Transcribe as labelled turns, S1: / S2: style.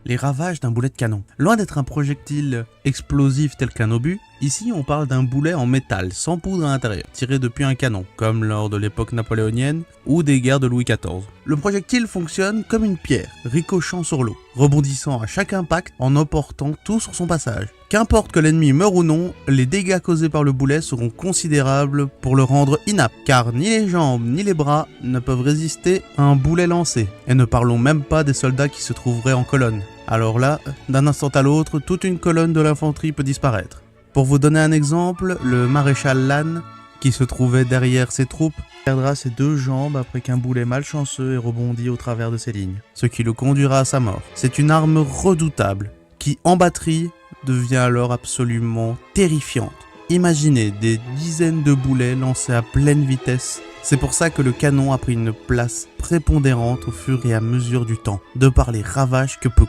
S1: les ravages d'un boulet de canon. Loin d'être un projectile explosif tel qu'un obus, ici on parle d'un boulet en métal, sans poudre à l'intérieur, tiré depuis un canon, comme lors de l'époque napoléonienne ou des guerres de Louis XIV. Le projectile fonctionne comme une pierre, ricochant sur l'eau, rebondissant à chaque impact en emportant tout sur son passage. Qu'importe que l'ennemi meure ou non, les dégâts causés par le boulet seront considérables pour le rendre inapte, car ni les jambes ni les bras ne peuvent résister à un boulet lancé, et ne parlons même pas des soldats qui se trouveraient en colonne. Alors là, d'un instant à l'autre, toute une colonne de l'infanterie peut disparaître. Pour vous donner un exemple, le maréchal Lannes, qui se trouvait derrière ses troupes, perdra ses 2 jambes après qu'un boulet malchanceux ait rebondi au travers de ses lignes, ce qui le conduira à sa mort. C'est une arme redoutable, qui en batterie devient alors absolument terrifiante. Imaginez des dizaines de boulets lancés à pleine vitesse. C'est pour ça que le canon a pris une place prépondérante au fur et à mesure du temps, de par les ravages que peut